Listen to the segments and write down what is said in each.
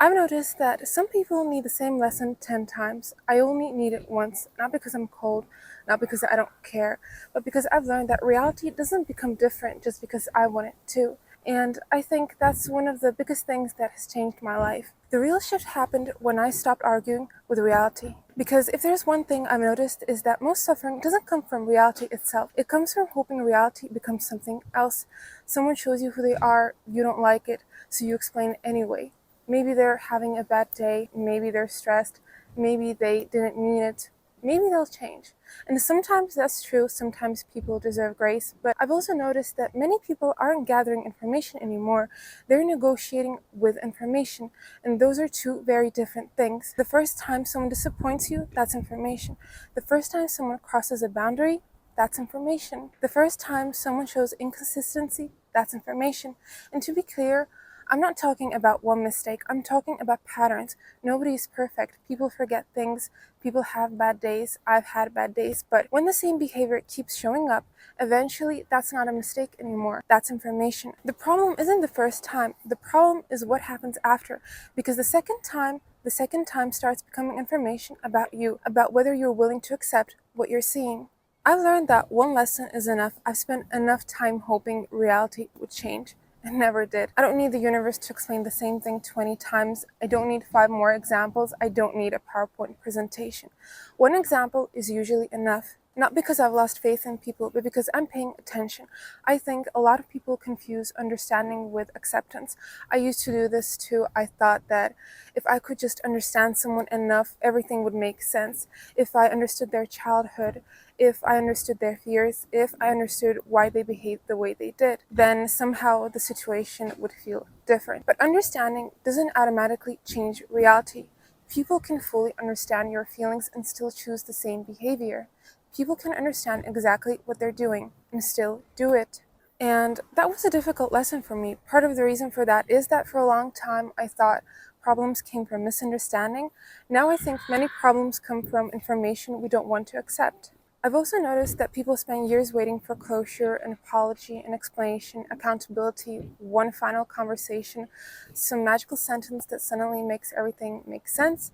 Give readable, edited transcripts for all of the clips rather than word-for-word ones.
I've noticed that some people need the same lesson 10 times. I only need it once, not because I'm cold, not because I don't care, but because I've learned that reality doesn't become different just because I want it to. And I think that's one of the biggest things that has changed my life. The real shift happened when I stopped arguing with reality. Because if there's one thing I've noticed is that most suffering doesn't come from reality itself. It comes from hoping reality becomes something else. Someone shows you who they are, you don't like it, so you explain anyway. Maybe they're having a bad day, maybe they're stressed, maybe they didn't mean it, maybe they'll change. And sometimes that's true, sometimes people deserve grace, but I've also noticed that many people aren't gathering information anymore, they're negotiating with information, and those are two very different things. The first time someone disappoints you, that's information. The first time someone crosses a boundary, that's information. The first time someone shows inconsistency, that's information. And to be clear, I'm not talking about one mistake, I'm talking about patterns. Nobody is perfect. People forget things. People have bad days. I've had bad days. But when the same behavior keeps showing up, eventually that's not a mistake anymore. That's information. The problem isn't the first time. The problem is what happens after. Because the second time starts becoming information about you, about whether you're willing to accept what you're seeing. I've learned that one lesson is enough. I've spent enough time hoping reality would change. It never did. I don't need the universe to explain the same thing 20 times. I don't need five more examples. I don't need a PowerPoint presentation. One example is usually enough. Not because I've lost faith in people, but because I'm paying attention. I think a lot of people confuse understanding with acceptance. I used to do this too. I thought that if I could just understand someone enough, everything would make sense. If I understood their childhood, if I understood their fears, if I understood why they behaved the way they did, then somehow the situation would feel different. But understanding doesn't automatically change reality. People can fully understand your feelings and still choose the same behavior. People can understand exactly what they're doing and still do it. And that was a difficult lesson for me. Part of the reason for that is that for a long time I thought problems came from misunderstanding. Now I think many problems come from information we don't want to accept. I've also noticed that people spend years waiting for closure, an apology, an explanation, accountability, one final conversation, some magical sentence that suddenly makes everything make sense.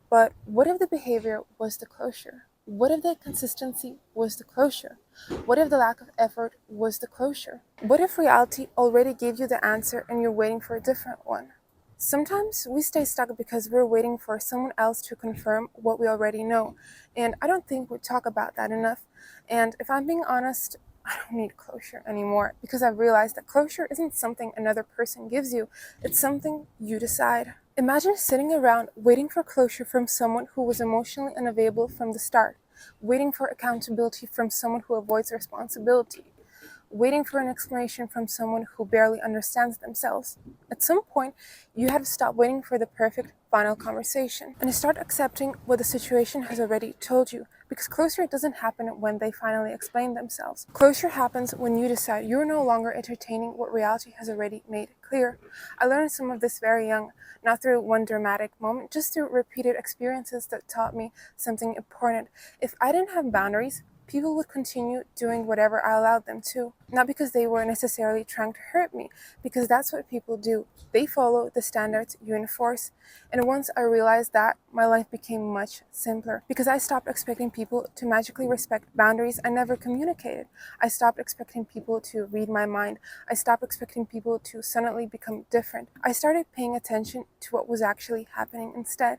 But what if the behavior was the closure? What if the consistency was the closure? What if the lack of effort was the closure? What if reality already gave you the answer and you're waiting for a different one? Sometimes we stay stuck because we're waiting for someone else to confirm what we already know. And I don't think we talk about that enough. And if I'm being honest, I don't need closure anymore because I've realized that closure isn't something another person gives you, it's something you decide. Imagine sitting around waiting for closure from someone who was emotionally unavailable from the start, waiting for accountability from someone who avoids responsibility, waiting for an explanation from someone who barely understands themselves. At some point, you have to stop waiting for the perfect final conversation and start accepting what the situation has already told you. Because closure doesn't happen when they finally explain themselves. Closure happens when you decide you're no longer entertaining what reality has already made clear. I learned some of this very young, not through one dramatic moment, just through repeated experiences that taught me something important. If I didn't have boundaries, people would continue doing whatever I allowed them to. Not because they were necessarily trying to hurt me, because that's what people do. They follow the standards you enforce. And once I realized that, my life became much simpler because I stopped expecting people to magically respect boundaries I never communicated. I stopped expecting people to read my mind. I stopped expecting people to suddenly become different. I started paying attention to what was actually happening instead.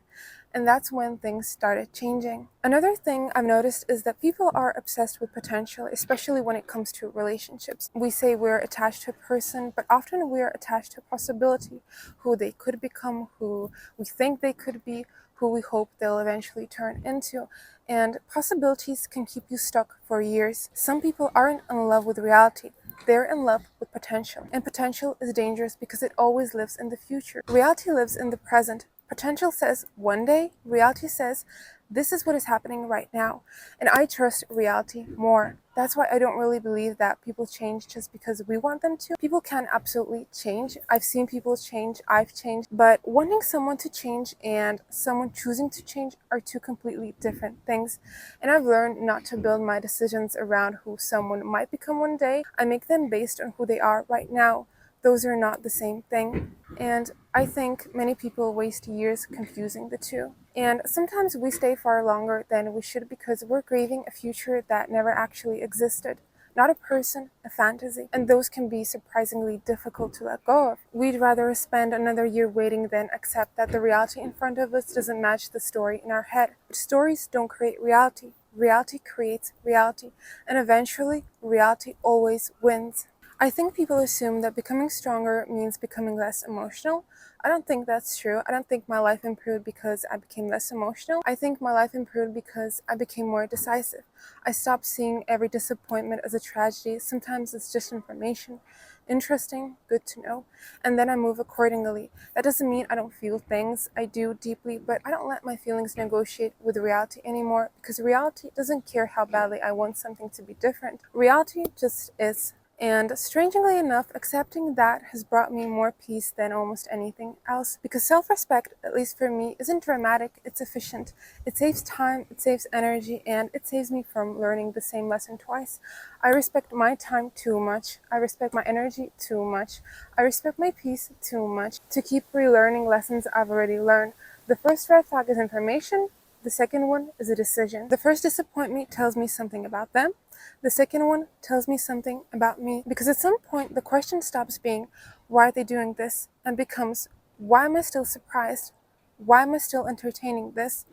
And that's when things started changing. Another thing I've noticed is that people are obsessed with potential, especially when it comes to relationships. We say we're attached to a person, but often we're attached to a possibility, who they could become, who we think they could be, who we hope they'll eventually turn into. And possibilities can keep you stuck for years. Some people aren't in love with reality. They're in love with potential. And potential is dangerous because it always lives in the future. Reality lives in the present. Potential says one day, reality says this is what is happening right now. And I trust reality more. That's why I don't really believe that people change just because we want them to. People can absolutely change. I've seen people change, I've changed. But wanting someone to change and someone choosing to change are two completely different things. And I've learned not to build my decisions around who someone might become one day. I make them based on who they are right now. those are not the same thing. And I think many people waste years confusing the two. And sometimes we stay far longer than we should because we're grieving a future that never actually existed. Not a person, a fantasy. And those can be surprisingly difficult to let go of. We'd rather spend another year waiting than accept that the reality in front of us doesn't match the story in our head. But stories don't create reality. Reality creates reality. And eventually, reality always wins. I think people assume that becoming stronger means becoming less emotional. I don't think that's true. I don't think my life improved because I became less emotional. I think my life improved because I became more decisive. I stopped seeing every disappointment as a tragedy. Sometimes it's just information. Interesting, good to know. And then I move accordingly. That doesn't mean I don't feel things. I do deeply, but I don't let my feelings negotiate with reality anymore because reality doesn't care how badly I want something to be different. Reality just is. And strangely enough, accepting that has brought me more peace than almost anything else. Because self respect, at least for me, isn't dramatic, it's efficient. It saves time, it saves energy, and it saves me from learning the same lesson twice. I respect my time too much. I respect my energy too much. I respect my peace too much to keep relearning lessons I've already learned. The first red flag is information. The second one is a decision. The first disappointment tells me something about them. The second one tells me something about me. Because at some point, the question stops being, why are they doing this? And becomes, why am I still surprised? Why am I still entertaining this?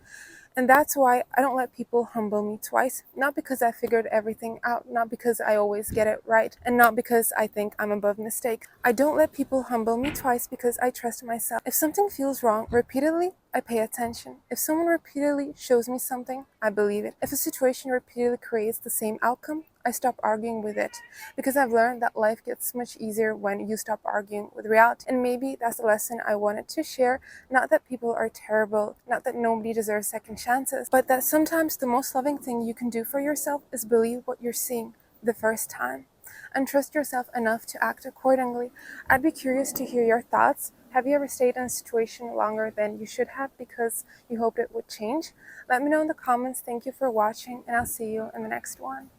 And that's why I don't let people humble me twice. Not because I figured everything out, not because I always get it right, and not because I think I'm above mistake. I don't let people humble me twice because I trust myself. If something feels wrong repeatedly, I pay attention. If someone repeatedly shows me something, I believe it. If a situation repeatedly creates the same outcome, I stop arguing with it because I've learned that life gets much easier when you stop arguing with reality. And maybe that's the lesson I wanted to share. Not that people are terrible, not that nobody deserves second chances, but that sometimes the most loving thing you can do for yourself is believe what you're seeing the first time and trust yourself enough to act accordingly. I'd be curious to hear your thoughts. Have you ever stayed in a situation longer than you should have because you hoped it would change? Let me know in the comments. Thank you for watching, and I'll see you in the next one.